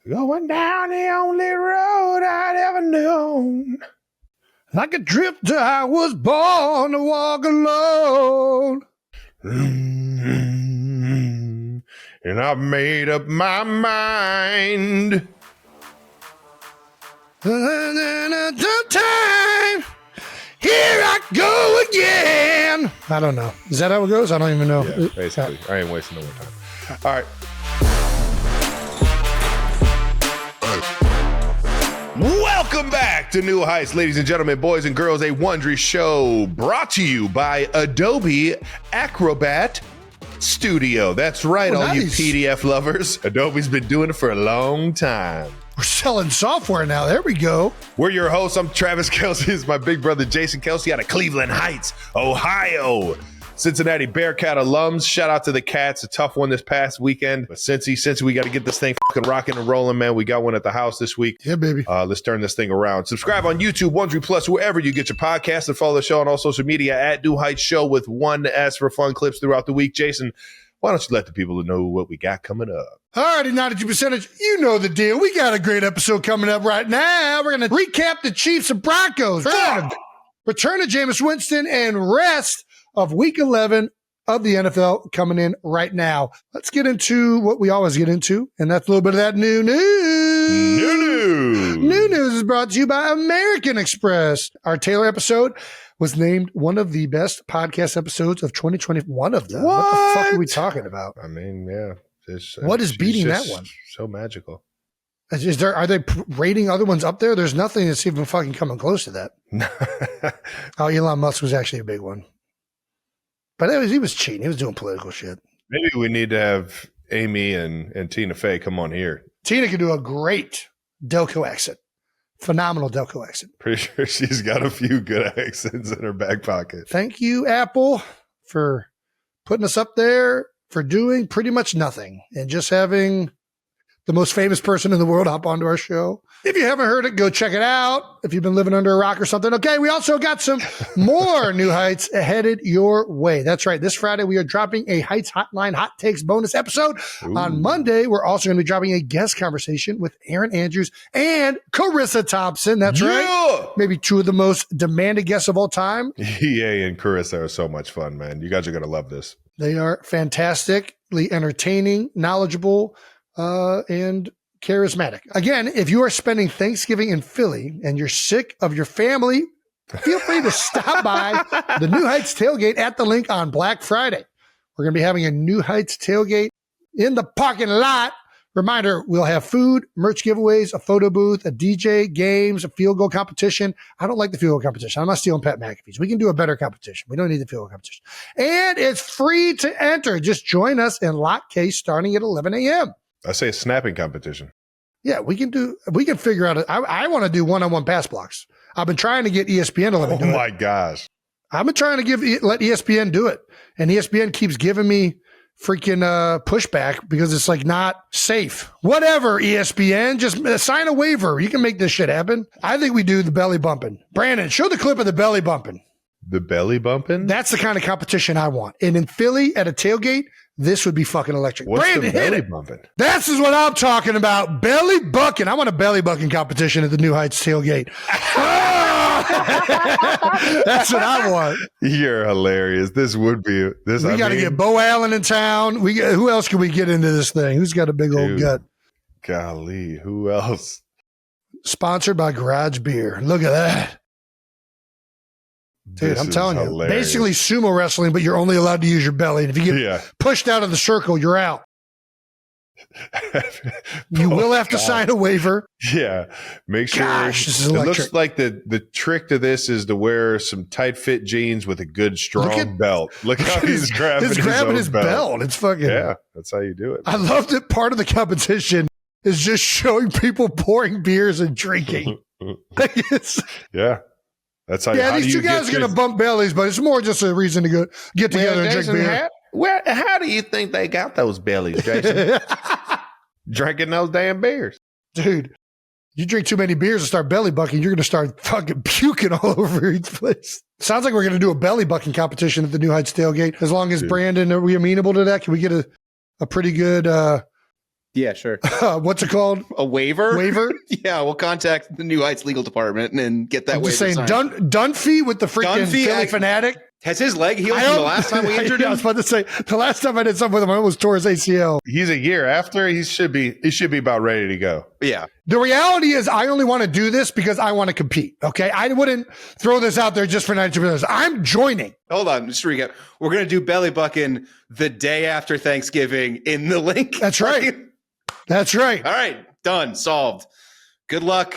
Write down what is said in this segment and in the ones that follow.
Going down the only road I'd ever known. Like a drifter, I was born to walk alone. And I've made up my mind. Time, here I go again. I don't know. Is that how it goes? I don't even know. Yeah, basically. I ain't wasting no more time. All right. Welcome back to New Heights, ladies and gentlemen, boys and girls, a Wondery show brought to you by Adobe Acrobat Studio. That's right, all nice. you PDF lovers. Adobe's been doing it for a long time. We're selling software now. There we go. We're your hosts. I'm Travis Kelce. This is my big brother, Jason Kelce, out of Cleveland Heights, Ohio. Cincinnati Bearcat alums. Shout out to the Cats. A tough one this past weekend. But Cincy, we got to get this thing fucking rocking and rolling, man. We got one at the house this week. Yeah, baby. Let's turn this thing around. Subscribe on YouTube, Wondery Plus, wherever you get your podcasts, and follow the show on all social media at New Heights Show with one S for fun clips throughout the week. Jason, why don't you let the people know what we got coming up? Alrighty, 92%. You know the deal. We got a great episode coming up right now. We're going to recap the Chiefs and Broncos. Return of Jameis Winston and rest of Week 11 of the NFL coming in right now. Let's get into what we always get into, and that's a little bit of that new news. New news is brought to you by American Express. Our Taylor episode was named one of the best podcast episodes of 2020. One of them. What the fuck are we talking about? I mean, yeah. What is beating that one? So magical. Are they rating other ones up there? There's nothing that's even fucking coming close to that. Oh, Elon Musk was actually a big one. But he was cheating. He was doing political shit. Maybe we need to have Amy and Tina Fey come on here. Tina can do a great Delco accent. Phenomenal Delco accent. Pretty sure she's got a few good accents in her back pocket. Thank you, Apple, for putting us up there for doing pretty much nothing and just having the most famous person in the world hop onto our show. If you haven't heard it, go check it out. If you've been living under a rock or something. Okay, we also got some more New Heights headed your way. That's right. This Friday, we are dropping a Heights Hotline Hot Takes bonus episode. Ooh. On Monday, we're also going to be dropping a guest conversation with Aaron Andrews and Carissa Thompson. That's right. Maybe two of the most demanded guests of all time. EA and Carissa are so much fun, man. You guys are going to love this. They are fantastically entertaining, knowledgeable, and charismatic. Again, if you are spending Thanksgiving in Philly and you're sick of your family, feel free to stop by the New Heights tailgate at the Linc on Black Friday. We're going to be having a New Heights tailgate in the parking lot. Reminder, we'll have food, merch giveaways, a photo booth, a DJ, games, a field goal competition. I don't like the field goal competition. I'm not stealing Pat McAfee's. We can do a better competition. We don't need the field goal competition. And it's free to enter. Just join us in Lot K starting at 11 a.m. I say a snapping competition. Yeah, we can figure out I want to do one-on-one pass blocks. I've been trying to get ESPN to let me do it. Oh my gosh. I've been trying to let ESPN do it. And ESPN keeps giving me freaking pushback because it's like not safe. Whatever, ESPN, just sign a waiver. You can make this shit happen. I think we do the belly bumping. Brandon, show the clip of the belly bumping. The belly bumping? That's the kind of competition I want. And in Philly at a tailgate, this would be fucking electric. What's Brandon, the belly bumping? This is what I'm talking about. Belly bucking. I want a belly bucking competition at the New Heights tailgate. That's what I want. You're hilarious. This would be this. We got to get Bo Allen in town. Who else can we get into this thing? Who's got a big old gut? Golly, who else? Sponsored by Garage Beer. Look at that. Dude, I'm telling you, basically sumo wrestling, but you're only allowed to use your belly. And if you get pushed out of the circle, you're out. You will have to sign a waiver. Yeah. Make sure. It looks like the trick to this is to wear some tight fit jeans with a good strong belt. Look how he's grabbing his belt. It's fucking. Yeah. That's how you do it. I love that part of the competition is just showing people pouring beers and drinking. Yeah. That's how. Yeah, these two guys are going to bump bellies, but it's more just a reason to get together and drink beer. How do you think they got those bellies, Jason? Drinking those damn beers. Dude, you drink too many beers and start belly bucking, you're going to start fucking puking all over each place. Sounds like we're going to do a belly bucking competition at the New Heights tailgate. As long as Brandon, are we amenable to that? Can we get a pretty good Yeah, sure. What's it called? A waiver? Waiver? Yeah, we'll contact the New Heights legal department and get that I'm waiver just saying, signed. Dunphy with the freaking Philly fanatic. Has his leg healed from the last time we injured him? I was about to say, the last time I did something with him, I almost tore his ACL. He's a year after. He should be about ready to go. Yeah. The reality is I only want to do this because I want to compete, okay? I wouldn't throw this out there just for 90 minutes. I'm joining. Hold on, just to recap. We're going to do belly bucking the day after Thanksgiving in the Linc. That's right. That's right. All right, done, solved. Good luck,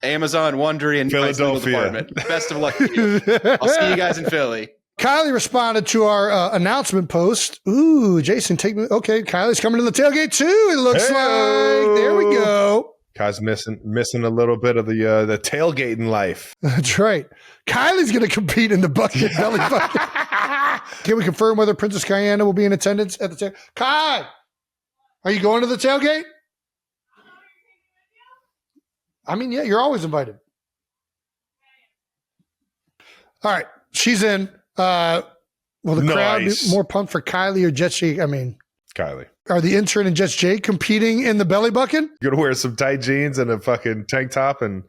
Amazon, Wondery, and Philadelphia. Department. Best of luck to you. I'll see you guys in Philly. Kylie responded to our announcement post. Ooh, Jason, take me. Okay, Kylie's coming to the tailgate too, it looks like. There we go. Kai's missing a little bit of the tailgating life. That's right. Kylie's going to compete in the bucket belly bucket. Can we confirm whether Princess Diana will be in attendance at the tailgate? Kai, are you going to the tailgate? I mean, yeah, you're always invited. All right, she's in. Will the crowd be more pumped for Kylie or Jet Jake? I mean, Kylie. Are the intern and Jet Jake competing in the belly bucket? You're going to wear some tight jeans and a fucking tank top and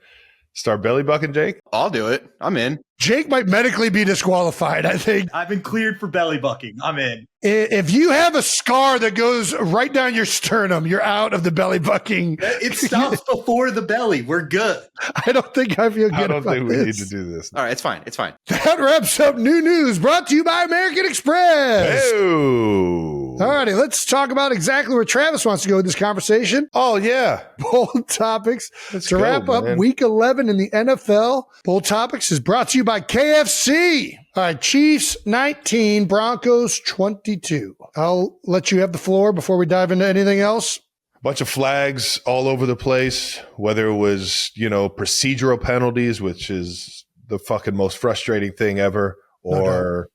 start belly bucking, Jake? I'll do it. I'm in. Jake might medically be disqualified, I think. I've been cleared for belly bucking. I'm in. If you have a scar that goes right down your sternum, you're out of the belly bucking. It stops before the belly. We're good. I don't think I feel good I don't about think we this. need to do this. All right, it's fine. It's fine. That wraps up new news brought to you by American Express. Oh. All righty, let's talk about exactly where Travis wants to go with this conversation. Oh, yeah. Bold Topics. Let's to go, wrap up man. Week 11 in the NFL, Bold Topics is brought to you by KFC. All right, Chiefs 19, Broncos 22. I'll let you have the floor before we dive into anything else. Bunch of flags all over the place, whether it was, procedural penalties, which is the fucking most frustrating thing ever, or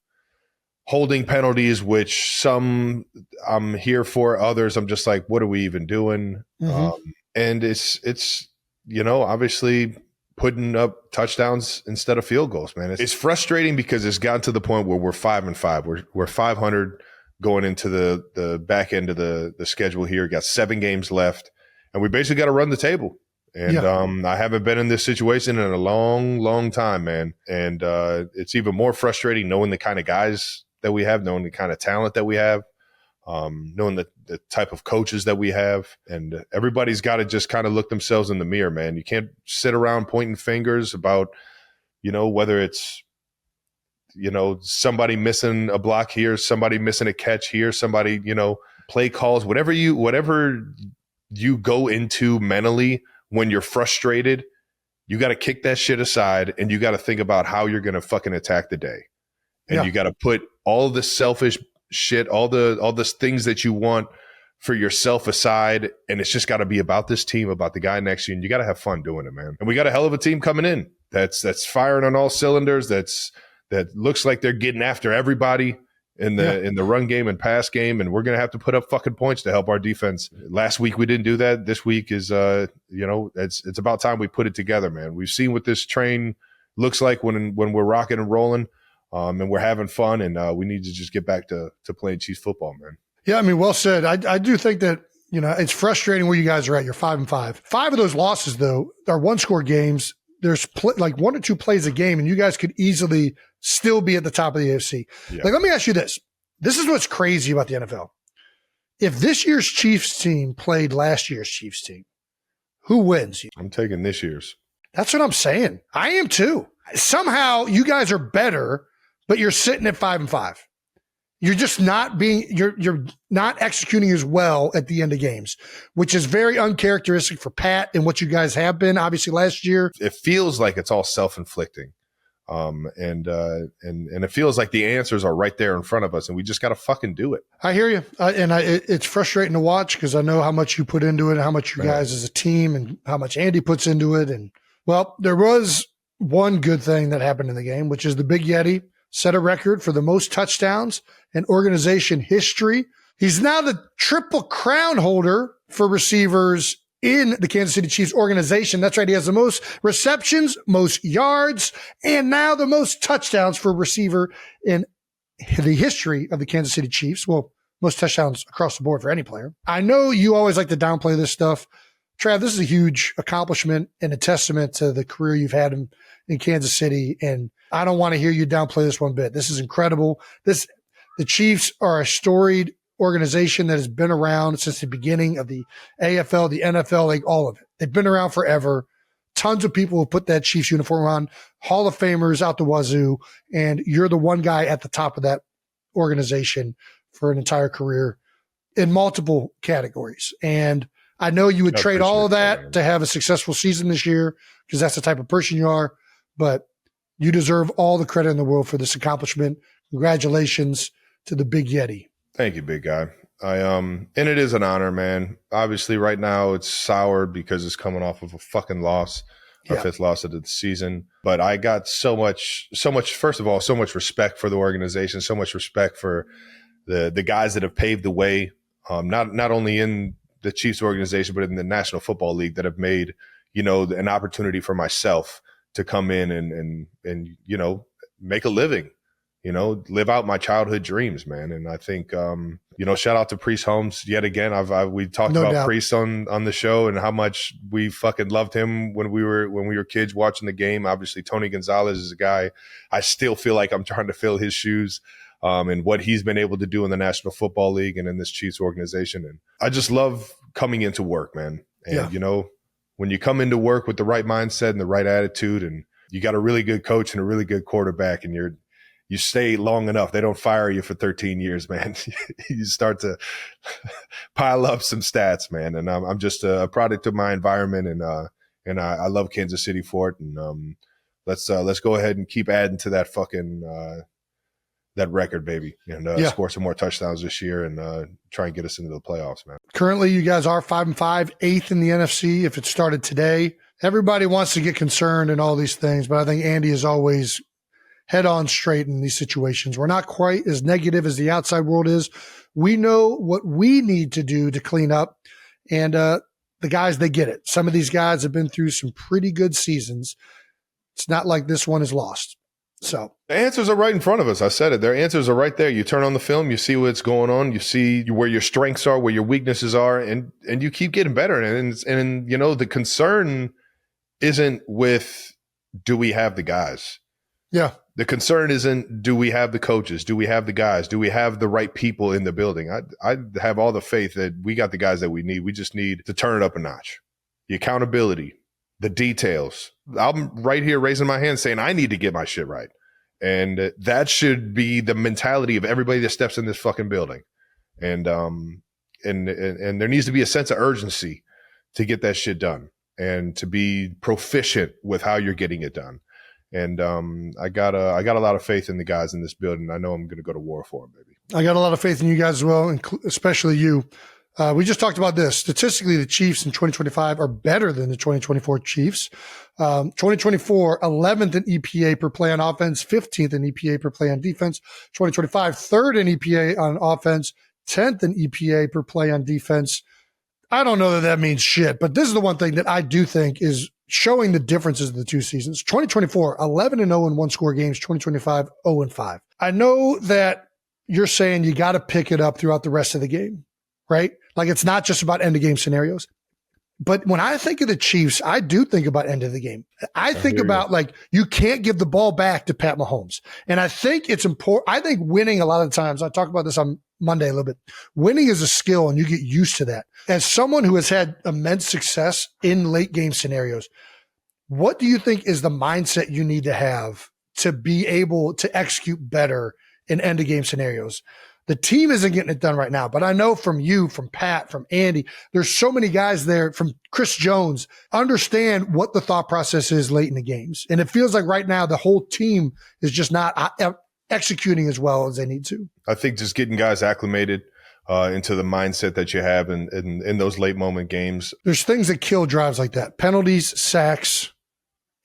holding penalties, which some I'm here for, others I'm just like, what are we even doing? And it's obviously putting up touchdowns instead of field goals, man. It's frustrating because it's gotten to the point where we're 5-5. We're 500 going into the back end of the schedule here. Got 7 games left, and we basically got to run the table. And I haven't been in this situation in a long, long time, man. And it's even more frustrating knowing the kind of guys that we have, knowing the kind of talent that we have, knowing the type of coaches that we have. And everybody's got to just kind of look themselves in the mirror, man. You can't sit around pointing fingers about, whether it's, somebody missing a block here, somebody missing a catch here, somebody, play calls, whatever you go into mentally when you're frustrated, you got to kick that shit aside and you got to think about how you're going to fucking attack the day. And you got to put all the selfish shit, all the things that you want for yourself aside. And it's just got to be about this team, about the guy next to you. And you got to have fun doing it, man. And we got a hell of a team coming in. That's firing on all cylinders. That looks like they're getting after everybody in the run game and pass game. And we're going to have to put up fucking points to help our defense. Last week we didn't do that. This week is, it's about time we put it together, man. We've seen what this train looks like when we're rocking and rolling. And we're having fun, and we need to just get back to playing Chiefs football, man. Yeah, I mean, well said. I do think that, it's frustrating where you guys are at. You're 5-5. 5 of those losses, though, are one-score games. There's like 1 or 2 plays a game, and you guys could easily still be at the top of the AFC. Yeah. Like, let me ask you this. This is what's crazy about the NFL. If this year's Chiefs team played last year's Chiefs team, who wins? I'm taking this year's. That's what I'm saying. I am too. Somehow you guys are better, but you're sitting at 5-5. You're just not you're not executing as well at the end of games, which is very uncharacteristic for Pat and what you guys have been, obviously, last year. It feels like it's all self-inflicting. And it feels like the answers are right there in front of us, and we just got to fucking do it. I hear you. It's frustrating to watch because I know how much you put into it, how much you guys as a team, and how much Andy puts into it. And, well, there was one good thing that happened in the game, which is the Big Yeti set a record for the most touchdowns in organization history. He's now the triple crown holder for receivers in the Kansas City Chiefs organization. That's right. He has the most receptions, most yards, and now the most touchdowns for a receiver in the history of the Kansas City Chiefs. Well, most touchdowns across the board for any player. I know you always like to downplay this stuff. Trav, this is a huge accomplishment and a testament to the career you've had in Kansas City. And I don't want to hear you downplay this one bit. This is incredible. The Chiefs are a storied organization that has been around since the beginning of the AFL, the NFL, like all of it. They've been around forever. Tons of people have put that Chiefs uniform on, Hall of Famers out the wazoo, and you're the one guy at the top of that organization for an entire career in multiple categories. And I know you would trade all of that to have a successful season this year because that's the type of person you are, but you deserve all the credit in the world for this accomplishment. Congratulations to the Big Yeti. Thank you, big guy. And it is an honor, man. Obviously, right now it's soured because it's coming off of a fucking loss, our fifth loss of the season. But I got so much, first of all, so much respect for the organization, so much respect for the guys that have paved the way, not only in the Chiefs organization, but in the National Football League that have made, an opportunity for myself to come in and make a living. Live out my childhood dreams, man. And I think, shout out to Priest Holmes yet again. We talked about Priest on the show and how much we fucking loved him when we were kids watching the game. Obviously, Tony Gonzalez is a guy I still feel like I'm trying to fill his shoes, and what he's been able to do in the National Football League and in this Chiefs organization. And I just love coming into work, man. And, when you come into work with the right mindset and the right attitude, and you got a really good coach and a really good quarterback, and you stay long enough, they don't fire you for 13 years, man. You start to pile up some stats, man. And I'm just a product of my environment, and I love Kansas City for it. And let's go ahead and keep adding to that fucking that record, baby, and score some more touchdowns this year and try and get us into the playoffs, man. Currently, you guys are 5-5, 8th in the NFC. If it started today, everybody wants to get concerned and all these things, but I think Andy is always head on straight in these situations. We're not quite as negative as the outside world is. We know what we need to do to clean up, and the guys, they get it. Some of these guys have been through some pretty good seasons. It's not like this one is lost. So the answers are right in front of us. I said it. Their answers are right there. You turn on the film, you see what's going on, you see where your strengths are, where your weaknesses are, and you keep getting better. And the concern isn't with, do we have the guys? Yeah. The concern isn't, do we have the coaches? Do we have the guys? Do we have the right people in the building? I have all the faith that we got the guys that we need. We just need to turn it up a notch. The accountability, the details. I'm right here raising my hand saying I need to get my shit right. And that should be the mentality of everybody that steps in this fucking building. And there needs to be a sense of urgency to get that shit done and to be proficient with how you're getting it done. And I got a lot of faith in the guys in this building. I know I'm going to go to war for them, baby. I got a lot of faith in you guys as well, especially you. We just talked about this. Statistically, the Chiefs in 2025 are better than the 2024 Chiefs. 2024, 11th in EPA per play on offense, 15th in EPA per play on defense. 2025, 3rd in EPA on offense, 10th in EPA per play on defense. I don't know that means shit, but this is the one thing that I do think is showing the differences of the two seasons. 2024, 11-0 in one-score games. 2025, 0-5. I know that you're saying you got to pick it up throughout the rest of the game, right? Like, it's not just about end-of-game scenarios. But when I think of the Chiefs, I do think about end of the game. I think about, like, you can't give the ball back to Pat Mahomes. And I think it's important. I think winning a lot of times, I talk about this on Monday a little bit, winning is a skill and you get used to that. As someone who has had immense success in late game scenarios, what do you think is the mindset you need to have to be able to execute better in end of game scenarios? The team isn't getting it done right now, but I know from you, from Pat, from Andy, there's so many guys there, from Chris Jones, understand what the thought process is late in the games. And it feels like right now the whole team is just not executing as well as they need to. I think just getting guys acclimated into the mindset that you have in those late moment games. There's things that kill drives like that: penalties, sacks,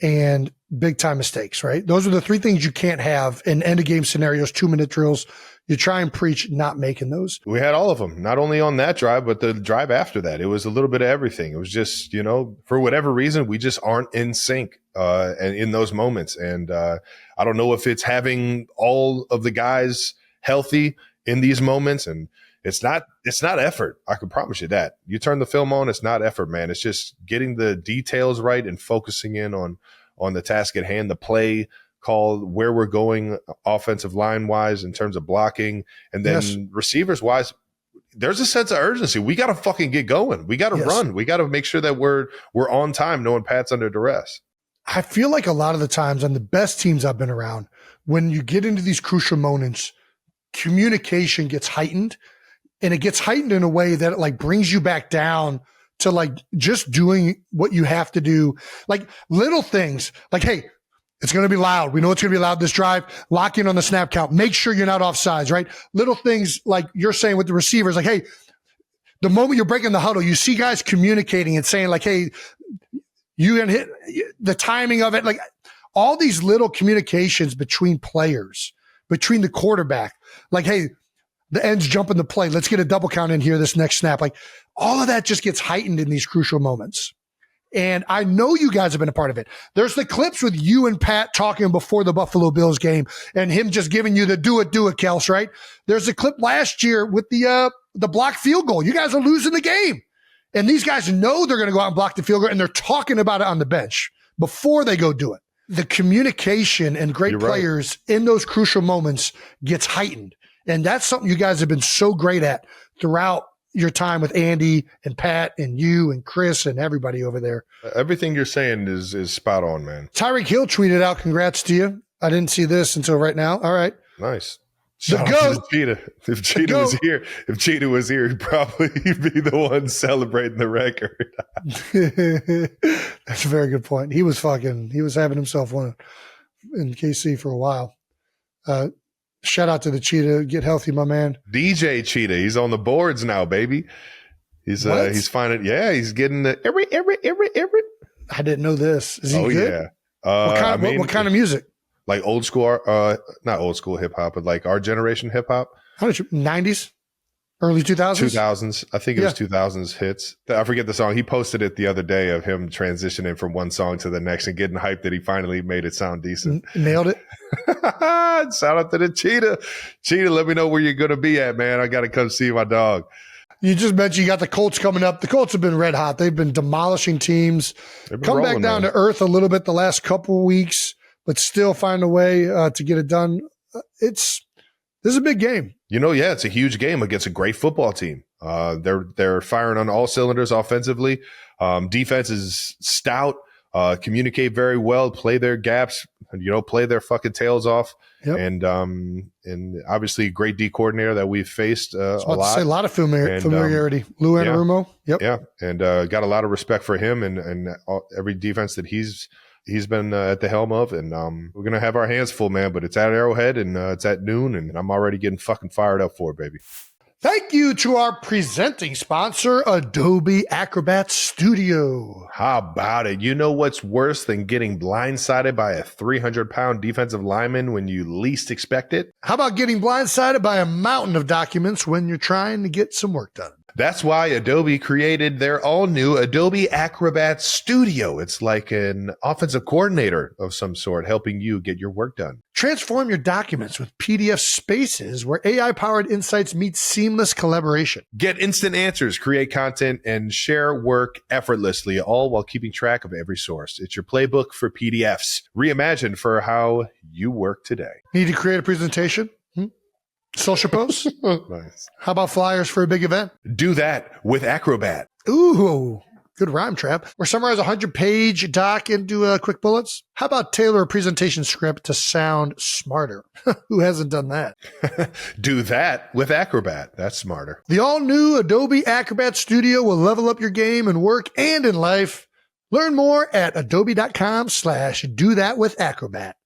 and big time mistakes, right? Those are the three things you can't have in end of game scenarios, 2-minute drills. You try and preach not making those. We had all of them, not only on that drive, but the drive after that. It was a little bit of everything. It was just, for whatever reason, we just aren't in sync and in those moments. And I don't know if it's having all of the guys healthy in these moments and It's not effort. I can promise you that. You turn the film on, it's not effort, man. It's just getting the details right and focusing in on the task at hand, the play call, where we're going offensive line wise in terms of blocking, and then receivers wise. There's a sense of urgency. We got to fucking get going. We got to run. We got to make sure that we're on time, knowing Pat's under duress. I feel like a lot of the times on the best teams I've been around, when you get into these crucial moments, communication gets heightened. And it gets heightened in a way that it like brings you back down to like just doing what you have to do. Like little things like, hey, it's going to be loud. We know it's going to be loud this drive. Lock in on the snap count. Make sure you're not offsides, right? Little things like you're saying with the receivers, like, hey, the moment you're breaking the huddle, you see guys communicating and saying like, hey, you can hit the timing of it. Like all these little communications between players, between the quarterback, like, hey, the end's jumping the play. Let's get a double count in here this next snap. Like all of that just gets heightened in these crucial moments. And I know you guys have been a part of it. There's the clips with you and Pat talking before the Buffalo Bills game and him just giving you the do it, Kels, right? There's a clip last year with the blocked field goal. You guys are losing the game. And these guys know they're going to go out and block the field goal, and they're talking about it on the bench before they go do it. The communication and great players in those crucial moments gets heightened. And that's something you guys have been so great at throughout your time with Andy and Pat and you and Chris and everybody over there. Everything you're saying is spot on, man. Tyreek Hill tweeted out, congrats to you. I didn't see this until right now. All right. Nice. Shout out to Cheetah. If Cheetah was here, he'd probably be the one celebrating the record. That's a very good point. He was having himself one in KC for a while. Shout out to the Cheetah. Get healthy, my man. DJ Cheetah. He's on the boards now, baby. He's finding, he's getting the every. I didn't know this. Is he good? Yeah. What kind of music? Like old school, not old school hip hop, but like our generation hip hop. How much? 90s? Early 2000s? 2000s. I think it was 2000s hits. I forget the song. He posted it the other day of him transitioning from one song to the next and getting hyped that he finally made it sound decent. Nailed it. Shout out to the Cheetah. Cheetah, let me know where you're going to be at, man. I got to come see my dog. You just mentioned you got the Colts coming up. The Colts have been red hot. They've been demolishing teams. Come back down to earth a little bit the last couple of weeks, but still find a way to get it done. This is a big game. It's a huge game against a great football team. They're firing on all cylinders offensively. Defense is stout. Communicate very well. Play their gaps. Play their fucking tails off. Yep. And obviously a great D coordinator that we've faced a lot. A lot of familiarity. Lou Anarumo. Yep. Yeah, and got a lot of respect for him and every defense that he's been at the helm of, and we're going to have our hands full, man, but it's at Arrowhead, and it's at noon, and I'm already getting fucking fired up for it, baby. Thank you to our presenting sponsor, Adobe Acrobat Studio. How about it? You know what's worse than getting blindsided by a 300-pound defensive lineman when you least expect it? How about getting blindsided by a mountain of documents when you're trying to get some work done? That's why Adobe created their all-new Adobe Acrobat Studio. It's like an offensive coordinator of some sort, helping you get your work done. Transform your documents with PDF spaces where AI-powered insights meet seamless collaboration. Get instant answers, create content, and share work effortlessly, all while keeping track of every source. It's your playbook for PDFs, reimagined for how you work today. Need to create a presentation? Social posts? Nice. How about flyers for a big event? Do that with Acrobat. Ooh, good rhyme trap. Or summarize a 100-page doc into quick bullets? How about tailor a presentation script to sound smarter? Who hasn't done that? Do that with Acrobat. That's smarter. The all-new Adobe Acrobat Studio will level up your game in work and in life. Learn more at adobe.com/do-that-with-acrobat.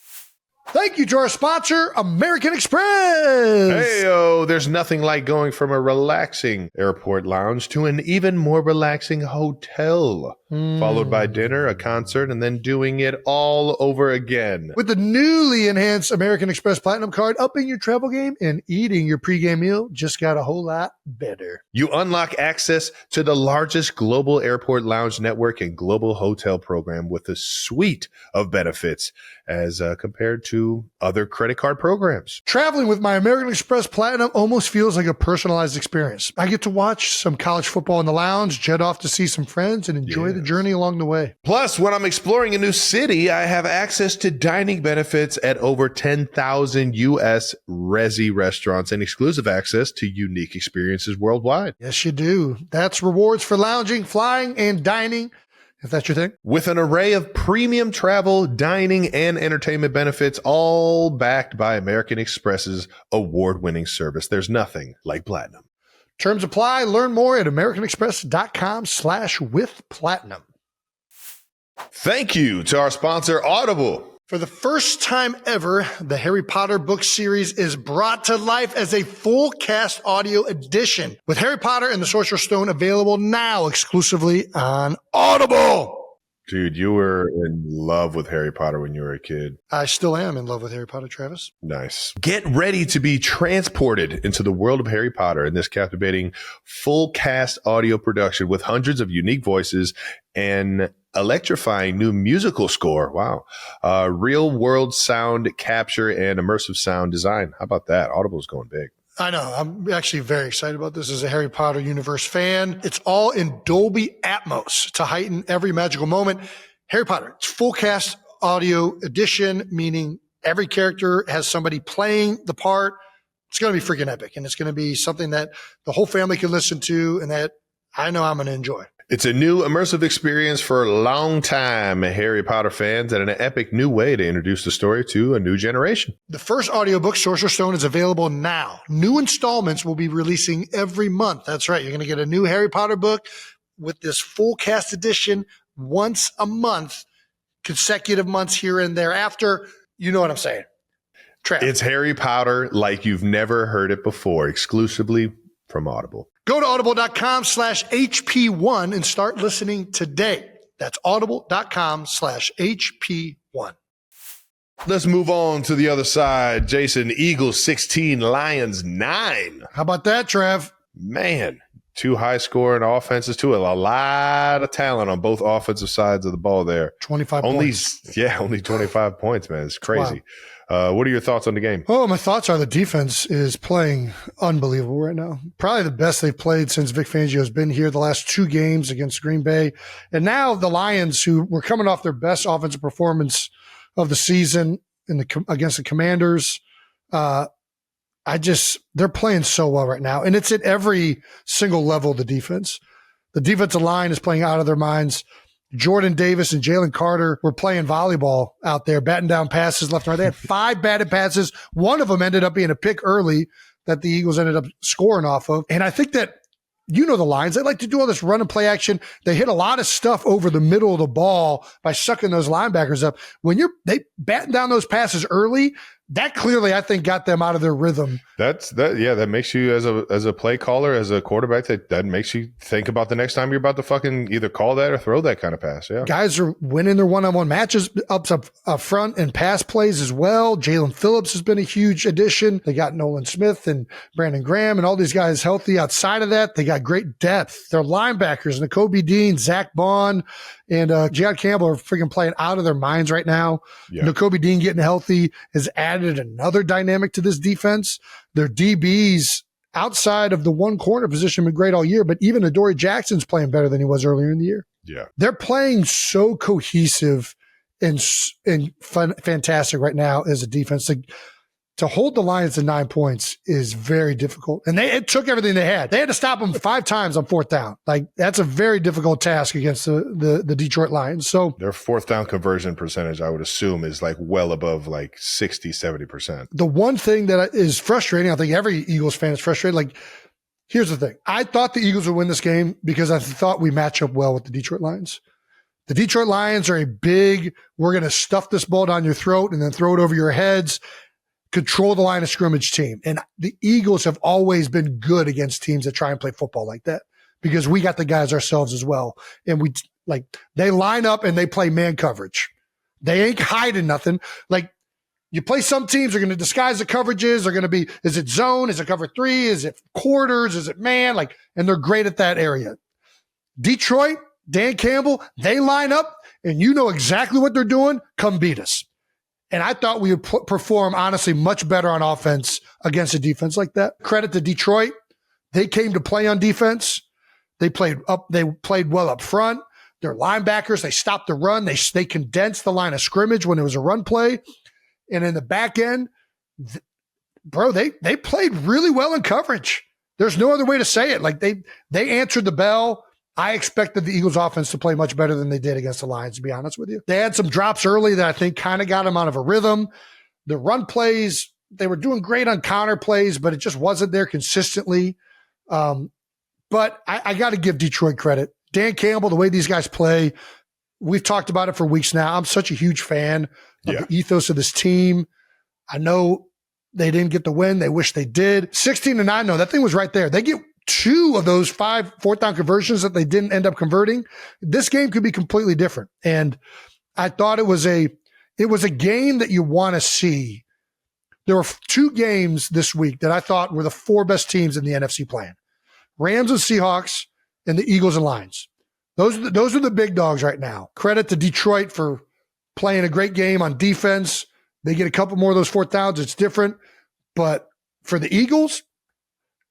Thank you to our sponsor, American Express. Hey-o, there's nothing like going from a relaxing airport lounge to an even more relaxing hotel, followed by dinner, a concert, and then doing it all over again. With the newly enhanced American Express Platinum Card, upping your travel game and eating your pregame meal just got a whole lot better. You unlock access to the largest global airport lounge network and global hotel program with a suite of benefits as compared to to other credit card programs. Traveling with my American Express Platinum almost feels like a personalized experience. I get to watch some college football in the lounge, jet off to see some friends, and enjoy the journey along the way. Plus, when I'm exploring a new city, I have access to dining benefits at over 10,000 U.S. Resi restaurants and exclusive access to unique experiences worldwide. Yes, you do. That's rewards for lounging, flying, and dining, if that's your thing. With an array of premium travel, dining, and entertainment benefits, all backed by American Express's award-winning service. There's nothing like Platinum. Terms apply. Learn more at americanexpress.com/withplatinum. Thank you to our sponsor, Audible. For the first time ever, the Harry Potter book series is brought to life as a full cast audio edition, with Harry Potter and the Sorcerer's Stone available now exclusively on Audible. Dude, you were in love with Harry Potter when you were a kid. I still am in love with Harry Potter, Travis. Nice. Get ready to be transported into the world of Harry Potter in this captivating full cast audio production with hundreds of unique voices and electrifying new musical score. Wow. Real world sound capture and immersive sound design. How about that? Audible's going big. I know. I'm actually very excited about this as a Harry Potter universe fan. It's all in Dolby Atmos to heighten every magical moment. Harry Potter, it's full cast audio edition, meaning every character has somebody playing the part. It's going to be freaking epic. And it's going to be something that the whole family can listen to and that I know I'm going to enjoy. It's a new immersive experience for long-time Harry Potter fans and an epic new way to introduce the story to a new generation. The first audiobook, Sorcerer's Stone, is available now. New installments will be releasing every month. That's right. You're going to get a new Harry Potter book with this full cast edition once a month, consecutive months here and thereafter. You know what I'm saying. Trav. It's Harry Potter like you've never heard it before, exclusively from Audible. Go to audible.com/HP1 and start listening today. That's audible.com/HP1. Let's move on to the other side. Jason, Eagles 16, Lions 9. How about that, Trav? Man, two high-scoring offenses, too. A lot of talent on both offensive sides of the ball there. 25 points. Yeah, only 25 points, man. It's crazy. What are your thoughts on the game? Oh, my thoughts are the defense is playing unbelievable right now. Probably the best they've played since Vic Fangio has been here the last two games against Green Bay. And now the Lions, who were coming off their best offensive performance of the season against the Commanders, they're playing so well right now. And it's at every single level of the defense. The defensive line is playing out of their minds. Jordan Davis and Jalen Carter were playing volleyball out there, batting down passes left and right. They had 5 batted passes. One of them ended up being a pick early that the Eagles ended up scoring off of. And I think that, you know, the Lions, they like to do all this run and play action. They hit a lot of stuff over the middle of the ball by sucking those linebackers up. When they batting down those passes early, that clearly, I think, got them out of their rhythm. That makes you as a play caller, as a quarterback, that makes you think about the next time you're about to fucking either call that or throw that kind of pass. Yeah. Guys are winning their one-on-one matches up front and pass plays as well. Jalen Phillips has been a huge addition. They got Nolan Smith and Brandon Graham and all these guys healthy. Outside of that, they got great depth. Their linebackers, Nakobe Dean, Zach Bond, and Jihad Campbell are freaking playing out of their minds right now. Yeah. Nakobe Dean getting healthy has added another dynamic to this defense. Their DBs outside of the one corner position have been great all year, but even Adoree Jackson's playing better than he was earlier in the year. Yeah. They're playing so cohesive and fantastic right now as a defense. To hold the Lions to 9 points is very difficult. And it took everything they had. They had to stop them 5 times on 4th down. That's a very difficult task against the Detroit Lions. So their 4th down conversion percentage, I would assume, is well above 60, 70%. The one thing that is frustrating, I think every Eagles fan is frustrated. Here's the thing. I thought the Eagles would win this game because I thought we match up well with the Detroit Lions. The Detroit Lions are a big, we're going to stuff this ball down your throat and then throw it over your heads, control the line of scrimmage team. And the Eagles have always been good against teams that try and play football like that because we got the guys ourselves as well. And they line up and they play man coverage. They ain't hiding nothing. You play some teams are going to disguise the coverages. They're going to be, is it zone? Is it cover 3? Is it quarters? Is it man? And they're great at that area. Detroit, Dan Campbell, they line up and you know exactly what they're doing. Come beat us. And I thought we would perform, honestly, much better on offense against a defense like that. Credit to Detroit. They came to play on defense. They played well up front. Their linebackers, they stopped the run. They condensed the line of scrimmage when it was a run play. And in the back end, they played really well in coverage. There's no other way to say it. Like they answered the bell. I expected the Eagles offense to play much better than they did against the Lions, to be honest with you. They had some drops early that I think kind of got them out of a rhythm. The run plays, they were doing great on counter plays, but it just wasn't there consistently. But I got to give Detroit credit. Dan Campbell, the way these guys play, we've talked about it for weeks now. I'm such a huge fan of the ethos of this team. I know they didn't get the win. They wish they did. 16-9, no, that thing was right there. They get 2 of those 5 fourth-down conversions that they didn't end up converting. This game could be completely different. And I thought it was a game that you want to see. There were 2 games this week that I thought were the 4 best teams in the NFC playing. Rams and Seahawks and the Eagles and Lions. Those are the big dogs right now. Credit to Detroit for playing a great game on defense. They get a couple more of those fourth downs. It's different. But for the Eagles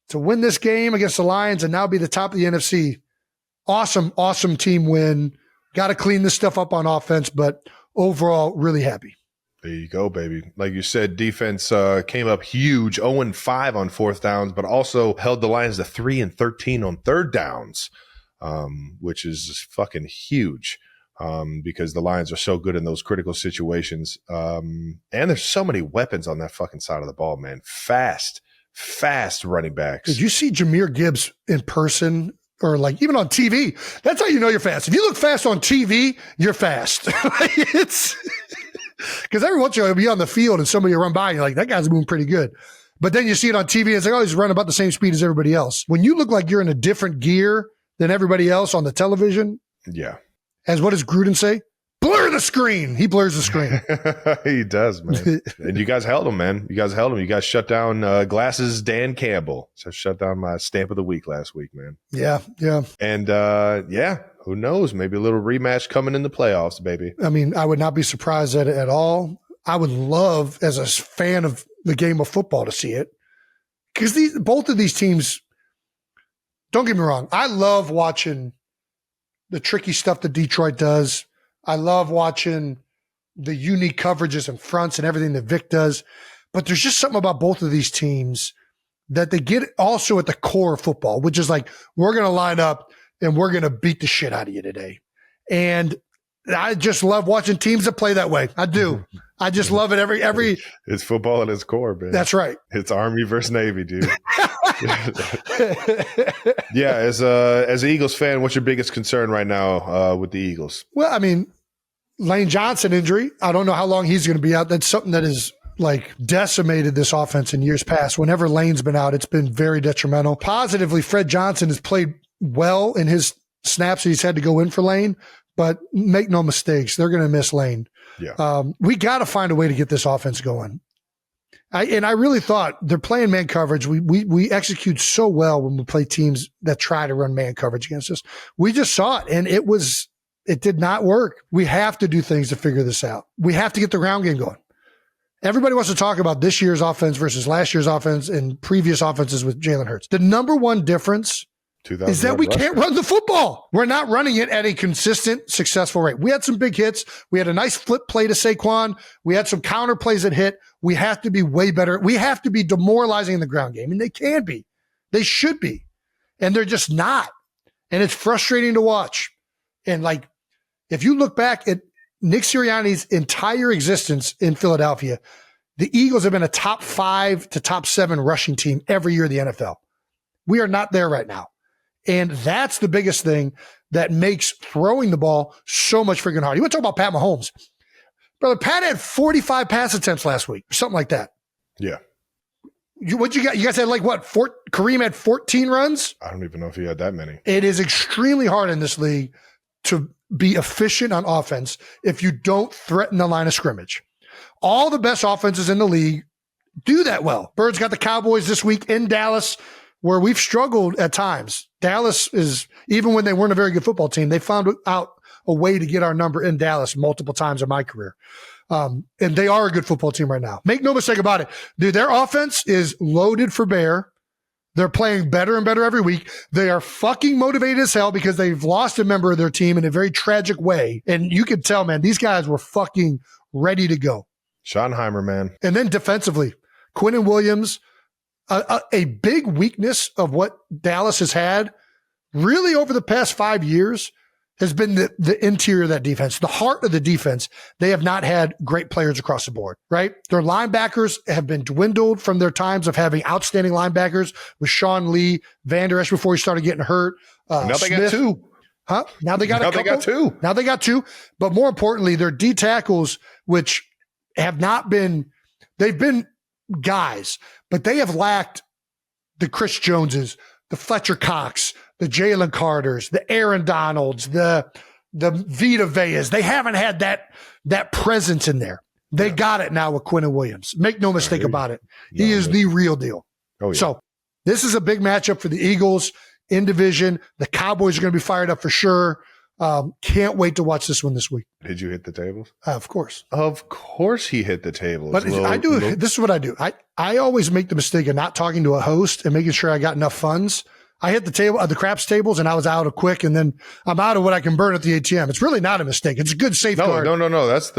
to win this game against the Lions and now be the top of the NFC, awesome, awesome team win. Got to clean this stuff up on offense, but overall, really happy. There you go, baby. Like you said, defense came up huge, 0-5 on fourth downs, but also held the Lions to 3-13 on third downs, which is just fucking huge because the Lions are so good in those critical situations. And there's so many weapons on that fucking side of the ball, man. Fast running backs. Did you see Jahmyr Gibbs in person? Or like even on TV? That's how you know you're fast. If you look fast on TV, you're fast. It's because every once in a while you'll be on the field and somebody will run by and you're like, that guy's moving pretty good. But then you see it on TV and it's like, oh, he's running about the same speed as everybody else. When you look like you're in a different gear than everybody else on the television. Yeah. As what does Gruden say? Blur the screen. He blurs the screen. He does, man. And you guys held him, man. You guys shut down Glasses Dan Campbell. So shut down my stamp of the week last week, man. Yeah. And who knows? Maybe a little rematch coming in the playoffs, baby. I mean, I would not be surprised at it at all. I would love, as a fan of the game of football, to see it. Because both of these teams, don't get me wrong, I love watching the tricky stuff that Detroit does. I love watching the unique coverages and fronts and everything that Vic does. But there's just something about both of these teams that they get also at the core of football, which is like, we're going to line up and we're going to beat the shit out of you today. And I just love watching teams that play that way. I do. I just love it every. It's football at its core, man. That's right. It's Army versus Navy, dude. Yeah. As an Eagles fan, what's your biggest concern right now with the Eagles? Well, I mean, Lane Johnson injury. I don't know how long he's going to be out. That's something that is like decimated this offense in years past. Whenever Lane's been out, it's been very detrimental. Positively, Fred Johnson has played well in his snaps. He's had to go in for Lane, but make no mistakes, they're going to miss Lane. Yeah. We got to find a way to get this offense going. I really thought they're playing man coverage. We execute so well when we play teams that try to run man coverage against us. We just saw it, and it did not work. We have to do things to figure this out. We have to get the ground game going. Everybody wants to talk about this year's offense versus last year's offense and previous offenses with Jalen Hurts. The number one difference is that we can't run the football. We're not running it at a consistent, successful rate. We had some big hits. We had a nice flip play to Saquon. We had some counter plays that hit. We have to be way better. We have to be demoralizing in the ground game, and they can be. They should be. And they're just not. And it's frustrating to watch. And like, if you look back at Nick Sirianni's entire existence in Philadelphia, the Eagles have been a top 5 to top 7 rushing team every year in the NFL. We are not there right now. And that's the biggest thing that makes throwing the ball so much freaking hard. You want to talk about Pat Mahomes. Brother, Pat had 45 pass attempts last week, or something like that. Yeah. What you got? You guys had like what? Kareem had 14 runs? I don't even know if he had that many. It is extremely hard in this league to be efficient on offense if you don't threaten the line of scrimmage. All the best offenses in the league do that well. Bird's got the Cowboys this week in Dallas, where we've struggled at times. Dallas is, even when they weren't a very good football team, they found out a way to get our number in Dallas multiple times in my career. And they are a good football team right now. Make no mistake about it. Dude, their offense is loaded for bear. They're playing better and better every week. They are fucking motivated as hell because they've lost a member of their team in a very tragic way. And you can tell, man, these guys were fucking ready to go. Schottenheimer, man. And then defensively, Quinnen Williams, a big weakness of what Dallas has had really over the past 5 years has been the interior of that defense, the heart of the defense. They have not had great players across the board, right? Their linebackers have been dwindled from their times of having outstanding linebackers with Sean Lee, Van Der Esch before he started getting hurt. Now they got two. Huh? Now they got two. Now they got two. But more importantly, their D tackles, which have not been, they've been guys, but they have lacked the Chris Joneses, the Fletcher Cox, the Jalen Carters, the Aaron Donalds, the Vita Veas. They haven't had that presence in there. They got it now with Quinnen Williams. Make no mistake about it. He is the real deal. Oh, yeah. So this is a big matchup for the Eagles in division. The Cowboys are going to be fired up for sure. Can't wait to watch this one this week. Did you hit the tables? Of course. Of course he hit the tables. But this is what I do. I always make the mistake of not talking to a host and making sure I got enough funds. I hit the table, the craps tables, and I was out of quick, and then I'm out of what I can burn at the ATM. It's really not a mistake. It's a good safeguard. No. That's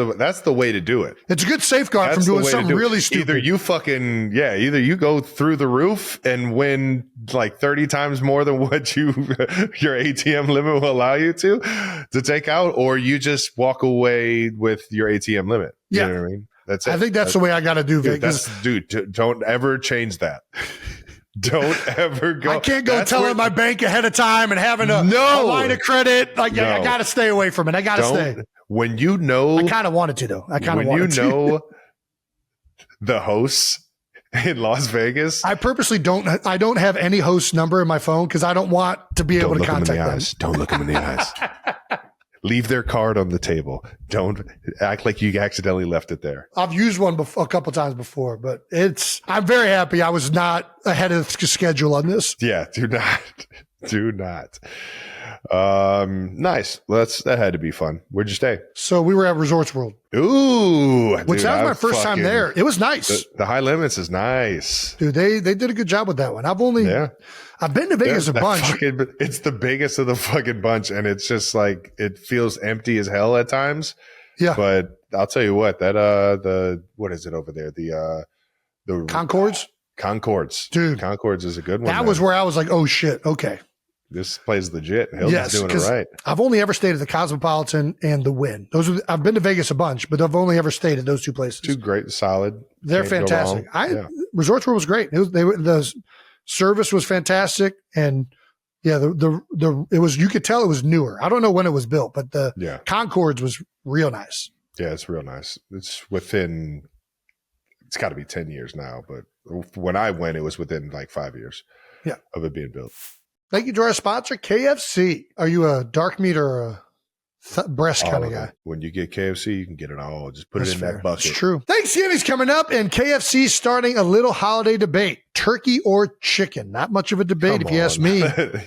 the way to do it. It's a good safeguard from doing something really stupid. Either you go through the roof and win like 30 times more than what your ATM limit will allow you to take out, or you just walk away with your ATM limit. You know what I mean? That's it. I think that's the way I got to do, Vic. Don't ever change that. Don't ever go. I can't go telling my bank ahead of time and having a line of credit. I got to stay away from it. I got to stay. When you know. I kind of wanted to, though. The hosts in Las Vegas. I purposely don't have any host number in my phone because I don't want to be able to contact them. Don't look them in the eyes. Leave their card on the table. Don't act like you accidentally left it there. I've used one a couple times before, but I'm very happy I was not ahead of schedule on this. Yeah, do not. Nice. That had to be fun. Where'd you stay? So we were at Resorts World. Ooh, which that was my first time there. It was nice. The high limits is nice. Dude, they did a good job with that one. I've been to Vegas a bunch. It's the biggest of the fucking bunch, and it's just like it feels empty as hell at times. Yeah. But I'll tell you what, what is it over there? The Concords? Concords. Dude. Concords is a good one. That was where I was like, oh shit, okay. This place legit. Hilton's doing it right. I've only ever stayed at the Cosmopolitan and the Wynn. I've been to Vegas a bunch, but I've only ever stayed at those two places. Two great, solid. They're fantastic. Resorts World was great. The service was fantastic, and it was. You could tell it was newer. I don't know when it was built, but the Concords was real nice. Yeah, it's real nice. It's got to be 10 years now, but when I went, it was within like 5 years. Of it being built. Thank you to our sponsor, KFC. Are you a dark meat or a breast kind of guy? When you get KFC, you can get it all. Just put it in that bucket. It's true. Thanksgiving's coming up, and KFC starting a little holiday debate. Turkey or chicken? Not much of a debate if you ask me.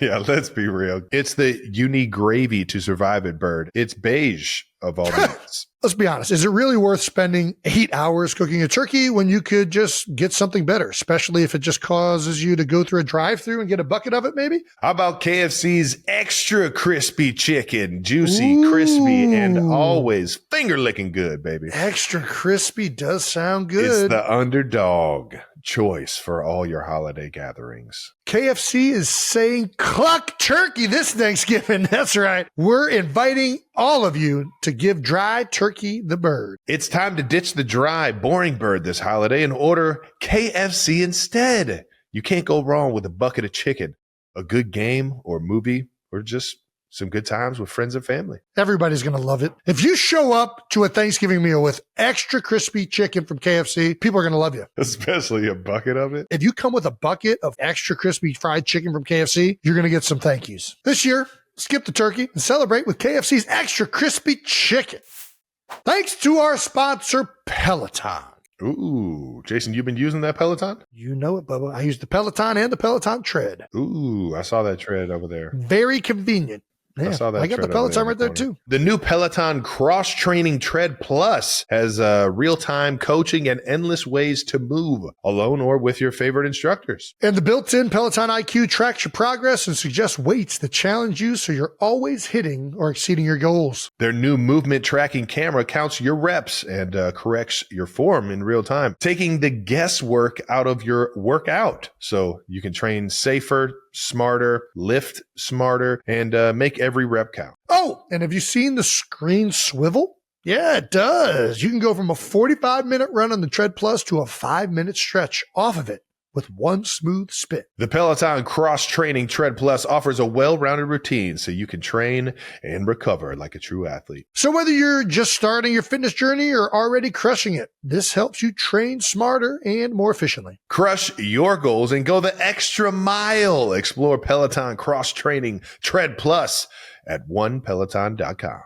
Yeah, let's be real. It's the you need gravy to survive it bird. It's beige of all meats. Let's be honest. Is it really worth spending 8 hours cooking a turkey when you could just get something better, especially if it just causes you to go through a drive-through and get a bucket of it, maybe? How about KFC's extra crispy chicken? Juicy, crispy, and always finger-licking good, baby. Extra crispy does sound good. It's the underdog choice for all your holiday gatherings. KFC is saying cluck turkey this Thanksgiving. That's right. We're inviting all of you to give dry turkey the bird. It's time to ditch the dry, boring bird this holiday and order KFC instead. You can't go wrong with a bucket of chicken, a good game or movie, or just some good times with friends and family. Everybody's going to love it. If you show up to a Thanksgiving meal with extra crispy chicken from KFC, people are going to love you. Especially a bucket of it. If you come with a bucket of extra crispy fried chicken from KFC, you're going to get some thank yous. This year, skip the turkey and celebrate with KFC's extra crispy chicken. Thanks to our sponsor, Peloton. Ooh, Jason, you've been using that Peloton? You know it, Bubba. I use the Peloton and the Peloton Tread. Ooh, I saw that tread over there. Very convenient. Yeah, I saw that. I got the tread over Peloton in right there corner. too. The new Peloton Cross Training Tread Plus has real-time coaching and endless ways to move, alone or with your favorite instructors. And the built-in Peloton IQ tracks your progress and suggests weights that challenge you so you're always hitting or exceeding your goals. Their new movement tracking camera counts your reps and corrects your form in real time, taking the guesswork out of your workout so you can train safer, smarter, lift smarter, and make every rep count. Oh, and have you seen the screen swivel? Yeah, it does. You can go from a 45-minute run on the Tread Plus to a 5-minute stretch off of it with one smooth spin. The Peloton Cross Training Tread Plus offers a well-rounded routine so you can train and recover like a true athlete. So whether you're just starting your fitness journey or already crushing it, this helps you train smarter and more efficiently. Crush your goals and go the extra mile. Explore Peloton Cross Training Tread Plus at onepeloton.com.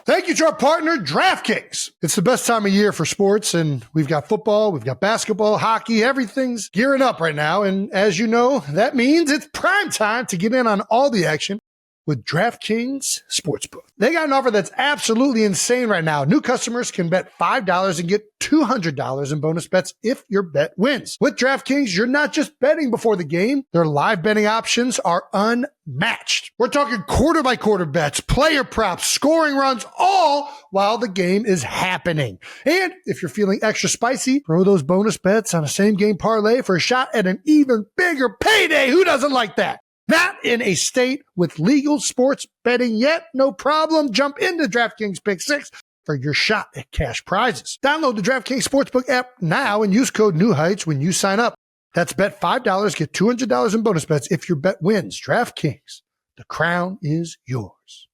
Thank you to our partner, DraftKings. It's the best time of year for sports, and we've got football, we've got basketball, hockey, everything's gearing up right now. And as you know, that means it's prime time to get in on all the action with DraftKings Sportsbook. They got an offer that's absolutely insane right now. New customers can bet $5 and get $200 in bonus bets if your bet wins. With DraftKings, you're not just betting before the game. Their live betting options are unmatched. We're talking quarter-by-quarter bets, player props, scoring runs, all while the game is happening. And if you're feeling extra spicy, throw those bonus bets on a same-game parlay for a shot at an even bigger payday. Who doesn't like that? Not in a state with legal sports betting yet? No problem. Jump into DraftKings Pick 6 for your shot at cash prizes. Download the DraftKings Sportsbook app now and use code NEWHEIGHTS when you sign up. That's bet $5, get $200 in bonus bets if your bet wins. DraftKings, the crown is yours.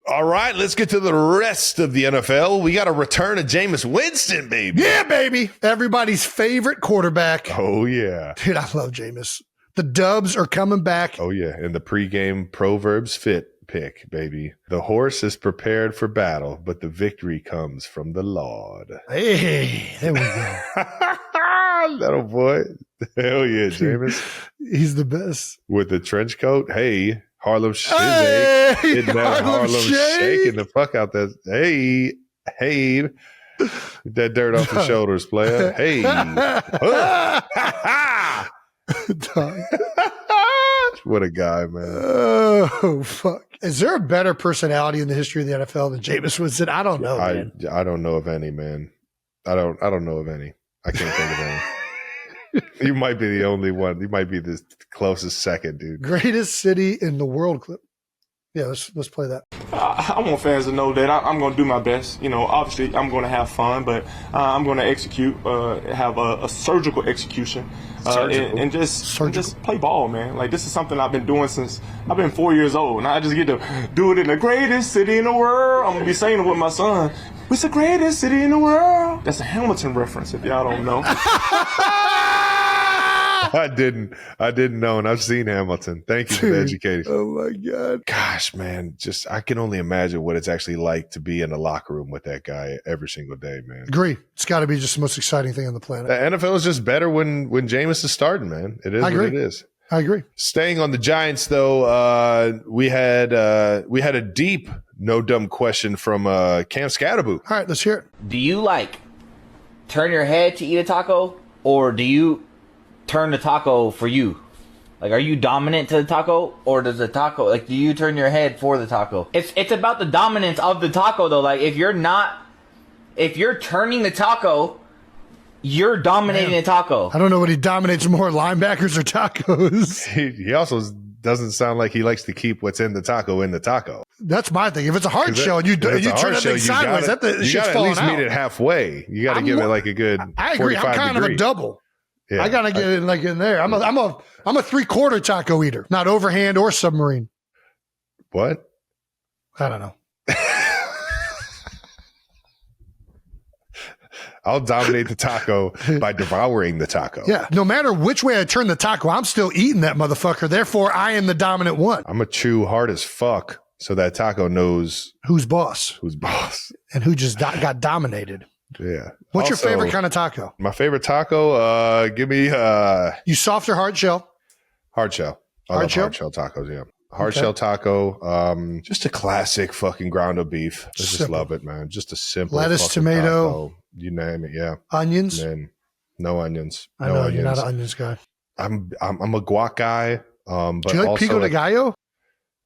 All right, let's get to the rest of the NFL. We got a return of Jameis Winston, baby. Yeah, baby. Everybody's favorite quarterback. Oh, yeah. Dude, I love Jameis. The Dubs are coming back. Oh, yeah. And the pregame Proverbs fit pick, baby. The horse is prepared for battle, but the victory comes from the Lord. Hey, there we go. Little boy. Hell yeah, Jameis. He's the best. With the trench coat. Hey, Harlem Shake. Hey, Isn't that Harlem Shake? shaking the fuck out that? Hey. Get that dirt off the shoulders, player. Hey. Dog. What a guy, man. Oh, fuck. Is there a better personality in the history of the NFL than Jameis Winston? I don't know, man. I don't know of any, man. I don't know of any. I can't think of any. You might be the only one. You might be the closest second, dude. Greatest city in the world clip. Yeah, let's play that. I want fans to know that I'm going to do my best. You know, obviously I'm going to have fun, but I'm going to execute, have a surgical execution, and just play ball, man. Like, this is something I've been doing since I've been 4 years old, and I just get to do it in the greatest city in the world. I'm going to be saying it with my son. It's the greatest city in the world. That's a Hamilton reference, if y'all don't know. I didn't know, and I've seen Hamilton. Thank you for the education. Oh my God. Gosh, man, I can only imagine what it's actually like to be in the locker room with that guy every single day, man. Agree. It's got to be just the most exciting thing on the planet. The NFL is just better when Jameis is starting, man. It is what it is. I agree. Staying on the Giants, though, we had a deep, no dumb question from Cam Skattebo. All right, let's hear it. Do you turn your head to eat a taco, or do you turn the taco for you? Like, are you dominant to the taco, or does the taco, do you turn your head for the taco? It's about the dominance of the taco, though. Like, if you're turning the taco, you're dominating the taco. I don't know what he dominates more, linebackers or tacos. He also doesn't sound like he likes to keep what's in the taco. That's my thing. If it's a hard shell and you turn that thing sideways, you got to at least meet it halfway. You got to give it like a good 45 I agree. I'm kind of a double. Yeah, I gotta get it in there. I'm a 3/4 taco eater, not overhand or submarine. What? I don't know. I'll dominate the taco by devouring the taco. Yeah. No matter which way I turn the taco, I'm still eating that motherfucker. Therefore, I am the dominant one. I'm gonna chew hard as fuck so that taco knows who's boss. And who just got dominated. Yeah. What's your favorite kind of taco? My favorite taco, give me you soft or hard shell? Hard shell. I love hard shell tacos, yeah. Hard shell taco. Just a classic fucking ground up beef. I just love it, man. Just a simple lettuce, tomato, taco. You name it. Yeah. Onions. Man, no onions. I No know onions. you're not an onions guy. I'm a guac guy. But do you like also pico de gallo?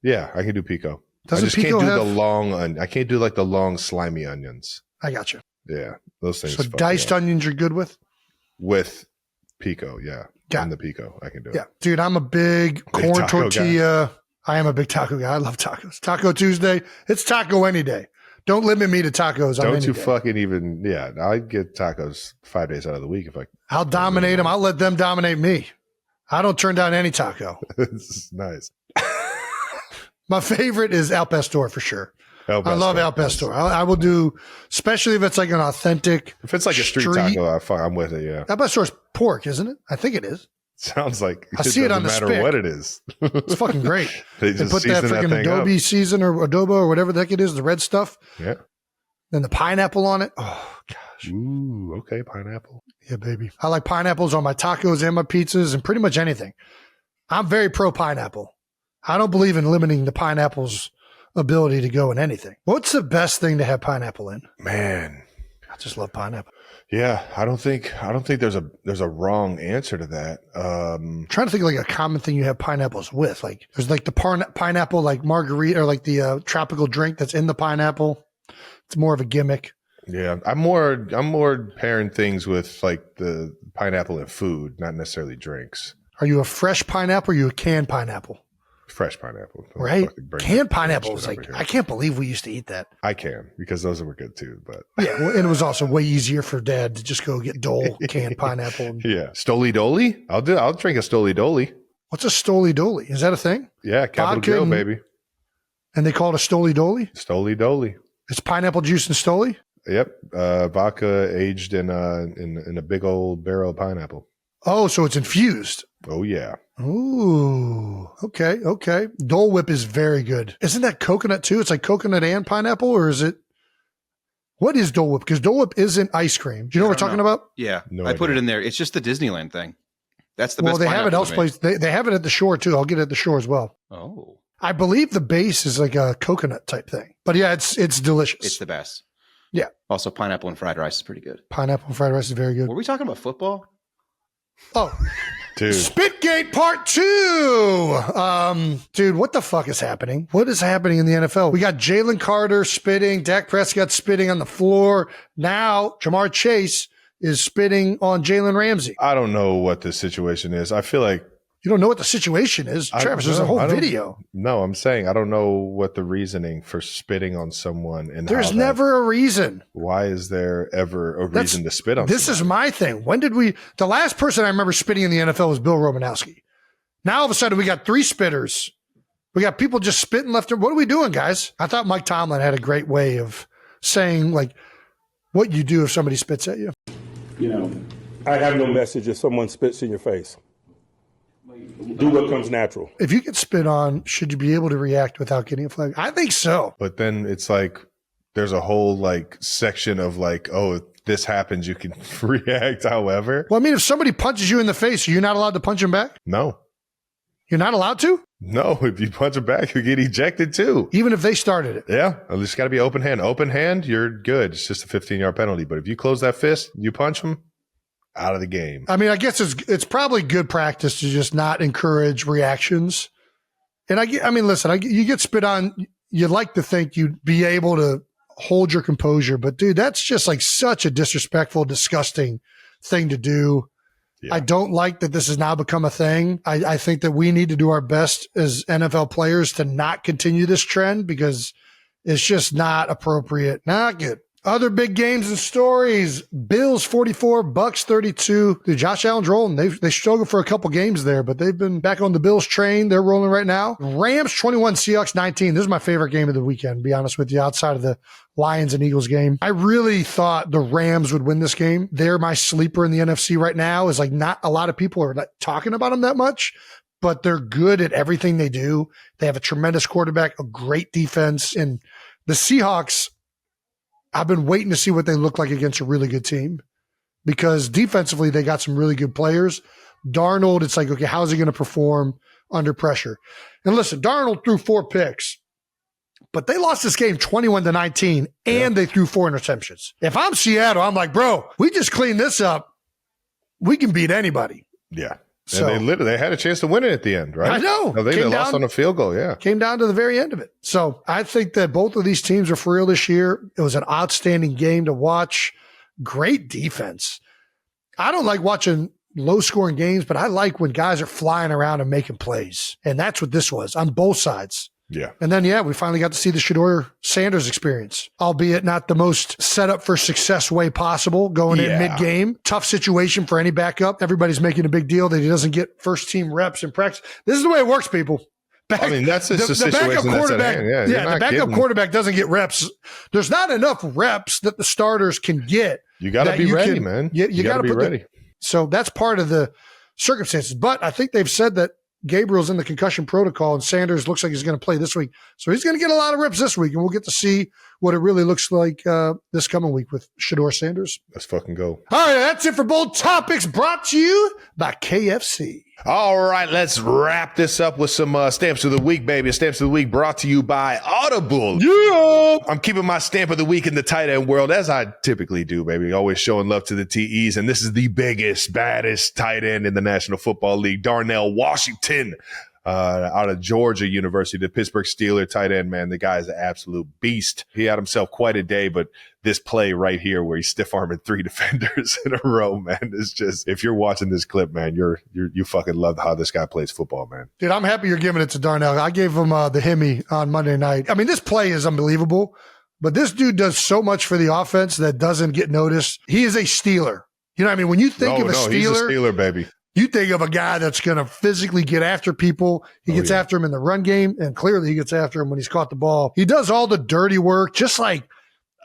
Yeah, I can do pico. Doesn't I just pico can't do have... the long I can't do like the long slimy onions. I got you. Yeah, those things. So diced onions you're good with? With pico, yeah. And the pico, I can do it. Yeah, dude, I'm a big corn tortilla. I am a big taco guy. I love tacos. Taco Tuesday. It's taco any day. Don't limit me to tacos. Don't you fucking even, yeah. I get tacos 5 days out of the week if I. I'll dominate them. I'll let them dominate me. I don't turn down any taco. This is nice. My favorite is Al Pastor for sure. I love Al Pastor. I will do, especially if it's like an authentic. If it's like a street taco, I'm with it. Yeah. Al Pastor's pork, isn't it? I think it is. Sounds like I see it on the matter spit. What it is. It's fucking great. They put that freaking Adobe season or Adobo or whatever the heck it is, the red stuff. Yeah. Then the pineapple on it. Oh gosh. Ooh, okay, pineapple. Yeah, baby. I like pineapples on my tacos and my pizzas and pretty much anything. I'm very pro pineapple. I don't believe in limiting the pineapple's ability to go in anything. What's the best thing to have pineapple in? Man, I just love pineapple. Yeah, I don't think there's a wrong answer to that. I'm trying to think of like a common thing you have pineapples with. Like there's like the pineapple like margarita or like the tropical drink that's in the pineapple. It's more of a gimmick. Yeah, I'm more pairing things with like the pineapple and food, not necessarily drinks. Are you a fresh pineapple or are you a canned pineapple? Fresh pineapple. Right? Canned pineapple is like, I can't believe we used to eat that. I can, because those were good too. But yeah, well, and it was also way easier for Dad to just go get Dole canned pineapple. Yeah. Stoli Doli? I'll drink a Stoli Doli. What's a Stoli Doli? Is that a thing? Yeah, Capital Grill, baby. And they call it a Stoli Doli? Stoli Doli. It's pineapple juice and Stoli? Yep. Vodka aged in a big old barrel of pineapple. Oh, so it's infused. Oh, yeah. Ooh, okay. Dole Whip is very good. Isn't that coconut too? It's like coconut and pineapple, or is it? What is Dole Whip? Because Dole Whip isn't ice cream. Do you know what we're talking about? Yeah, I put it in there. It's just the Disneyland thing. That's the best. Well, they have it elsewhere. They have it at the shore too. I'll get it at the shore as well. Oh, I believe the base is like a coconut type thing. But yeah, it's delicious. It's the best. Yeah. Also, pineapple and fried rice is pretty good. Pineapple and fried rice is very good. Were we talking about football? Oh, dude. Spitgate Part 2. Dude, what the fuck is happening? What is happening in the NFL? We got Jalen Carter spitting, Dak Prescott spitting on the floor. Now, Jamar Chase is spitting on Jalen Ramsey. I don't know what the situation is. I feel like you don't know what the situation is. Travis, there's a whole video. No, I'm saying I don't know what the reasoning for spitting on someone. And there's never a reason. Why is there ever a reason to spit on this someone? Is my thing. When did the last person I remember spitting in the NFL was Bill Romanowski. Now all of a sudden we got 3 spitters. We got people just spitting left. What are we doing, guys? I thought Mike Tomlin had a great way of saying like what you do if somebody spits at you. You know, I have no message if someone spits in your face. Do what comes natural. If you get spit on, should you be able to react without getting a flag? I think so. But then it's like there's a whole like section of like, oh, if this happens, you can react however. Well, I mean, if somebody punches you in the face, are you not allowed to punch him back? No. You're not allowed to? No, if you punch them back, you get ejected too. Even if they started it? Yeah, at least got to be open hand. Open hand, you're good. It's just a 15-yard penalty. But if you close that fist, you punch them, out of the game. I mean, I guess it's probably good practice to just not encourage reactions. And I mean, listen, you get spit on, you'd like to think you'd be able to hold your composure. But, dude, that's just like such a disrespectful, disgusting thing to do. Yeah. I don't like that this has now become a thing. I think that we need to do our best as NFL players to not continue this trend because it's just not appropriate. Not good. Other big games and stories. Bills 44, Bucks 32. Dude, Josh Allen's rolling. They struggled for a couple games there, but they've been back on the Bills train. They're rolling right now. Rams 21, Seahawks 19. This is my favorite game of the weekend, to be honest with you, outside of the Lions and Eagles game. I really thought the Rams would win this game. They're my sleeper in the NFC right now. Is like not a lot of people are not talking about them that much, but they're good at everything they do. They have a tremendous quarterback, a great defense, and the Seahawks, I've been waiting to see what they look like against a really good team because defensively, they got some really good players. Darnold, it's like, okay, how's he going to perform? under pressure. And listen, Darnold threw 4 picks, but they lost this game 21-19, and they threw 4 interceptions. If I'm Seattle, I'm like, bro, we just cleaned this up. We can beat anybody. Yeah. So, and they had a chance to win it at the end, right? I know. I think they lost on a field goal, yeah. Came down to the very end of it. So I think that both of these teams are for real this year. It was an outstanding game to watch. Great defense. I don't like watching low-scoring games, but I like when guys are flying around and making plays. And that's what this was on both sides. Yeah. And then, we finally got to see the Shedeur Sanders experience, albeit not the most set up for success way possible going in mid-game. Tough situation for any backup. Everybody's making a big deal that he doesn't get first-team reps in practice. This is the way it works, people. That's the situation that's at hand. The backup quarterback doesn't get reps. There's not enough reps that the starters can get. You got to be ready, man. You got to be ready. So that's part of the circumstances. But I think they've said that Gabriel's in the concussion protocol, and Sanders looks like he's going to play this week. So he's going to get a lot of reps this week, and we'll get to see what it really looks like this coming week with Shedeur Sanders. Let's fucking go. All right, that's it for Bold Topics, brought to you by KFC. All right, let's wrap this up with some Stamps of the Week, baby. Stamps of the Week brought to you by Audible. Yeah! I'm keeping my Stamp of the Week in the tight end world, as I typically do, baby. Always showing love to the TEs, and this is the biggest, baddest tight end in the National Football League, Darnell Washington. Out of Georgia University, the Pittsburgh Steelers tight end, man. The guy is an absolute beast. He had himself quite a day, but this play right here where he's stiff-arming 3 defenders in a row, man, is just, if you're watching this clip, man, you fucking love how this guy plays football, man. Dude, I'm happy you're giving it to Darnell. I gave him the Hemi on Monday night. I mean, this play is unbelievable, but this dude does so much for the offense that doesn't get noticed. He is a Steeler. You know what I mean? When you think of a Steeler, he's a Steeler, baby. You think of a guy that's going to physically get after people. He gets after him in the run game, and clearly he gets after him when he's caught the ball. He does all the dirty work, just like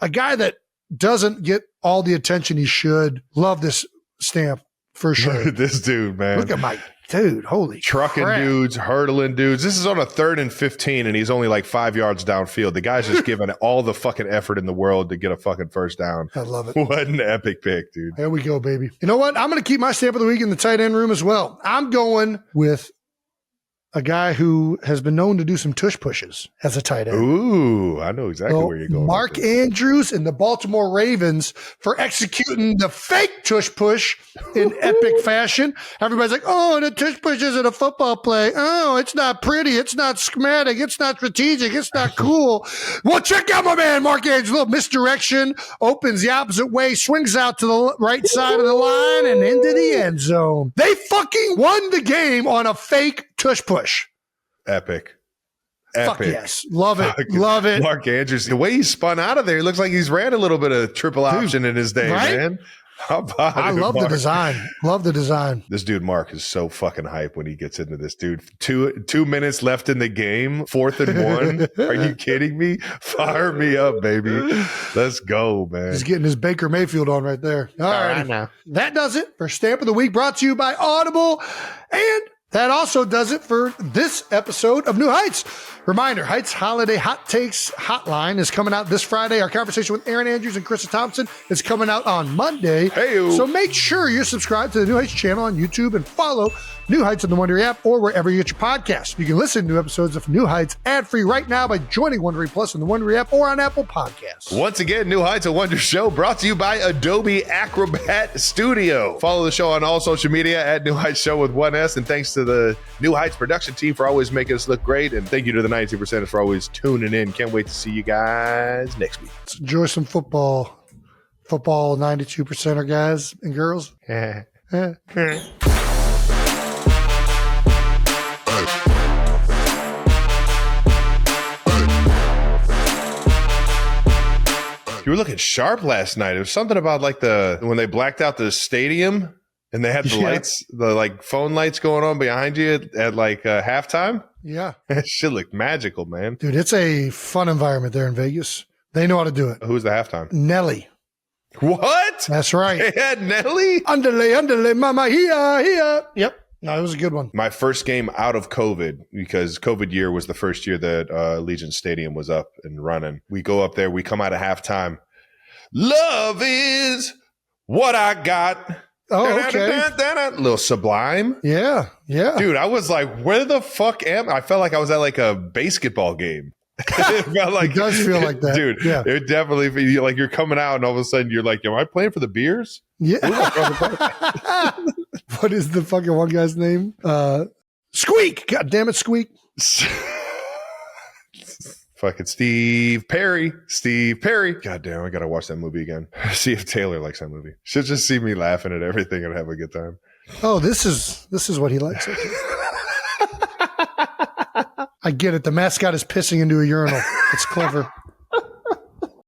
a guy that doesn't get all the attention he should. Love this Stamp for sure. Look at this dude, man. Look at my dude. Holy trucking crap. Dudes, hurdling dudes. This is on a 3rd and 15, and he's only like 5 yards downfield. The guy's just giving all the fucking effort in the world to get a fucking first down. I love it. What an epic pick, dude. There we go, baby. You know what? I'm going to keep my Stamp of the Week in the tight end room as well. I'm going with a guy who has been known to do some tush pushes as a tight end. Ooh, I know exactly where you're going. Mark Andrews and the Baltimore Ravens for executing the fake tush push in epic fashion. Everybody's like, oh, the tush push isn't a football play. Oh, it's not pretty. It's not schematic. It's not strategic. It's not cool. Well, check out my man, Mark Andrews. Little misdirection, opens the opposite way, swings out to the right side of the line and into the end zone. They fucking won the game on a fake tush push. Epic. Fuck yes. Love it. Love it. Mark Andrews, the way he spun out of there, he looks like he's ran a little bit of triple option in his day, right? man. How about I love the design. Love the design. This dude, Mark, is so fucking hype when he gets into this, dude. Two minutes left in the game, 4th and 1. Are you kidding me? Fire me up, baby. Let's go, man. He's getting his Baker Mayfield on right there. All right. That does it for Stamp of the Week, brought to you by Audible. And that also does it for this episode of New Heights. Reminder, Heights Holiday Hot Takes Hotline is coming out this Friday. Our conversation with Aaron Andrews and Krista Thompson is coming out on Monday. Hey-o. So make sure you're subscribed to the New Heights channel on YouTube and follow New Heights on the Wondery app or wherever you get your podcasts. You can listen to new episodes of New Heights ad-free right now by joining Wondery Plus on the Wondery app or on Apple Podcasts. Once again, New Heights, a Wonder Show brought to you by Adobe Acrobat Studio. Follow the show on all social media at New Heights Show with 1S. And thanks to the New Heights production team for always making us look great. And thank you to the 92%ers for always tuning in. Can't wait to see you guys next week. Let's enjoy some football. Football 92%er guys and girls. You were looking sharp last night. It was something about like when they blacked out the stadium and they had the lights, the like phone lights going on behind you at like halftime. Yeah. That shit looked magical, man. Dude, it's a fun environment there in Vegas. They know how to do it. Who's the halftime? Nelly. What? That's right. They had Nelly? Underlay, mama, here. Yep. No, it was a good one. My first game out of COVID, because COVID year was the first year that Allegiant Stadium was up and running. We go up there, we come out of halftime. Love is what I got. Oh, okay. Little Sublime. Yeah. Dude, I was like, where the fuck am I? I felt like I was at like a basketball game. It felt like, it does feel like that. Dude, yeah. it definitely feel like you're coming out and all of a sudden you're like, am I playing for the Beers? Yeah. What is the fucking one guy's name? Squeak. God damn it, Squeak. Fucking Steve Perry. God damn, I gotta watch that movie again. See if Taylor likes that movie. She'll just see me laughing at everything and have a good time. Oh, this is what he likes. Okay. I get it. The mascot is pissing into a urinal. It's clever.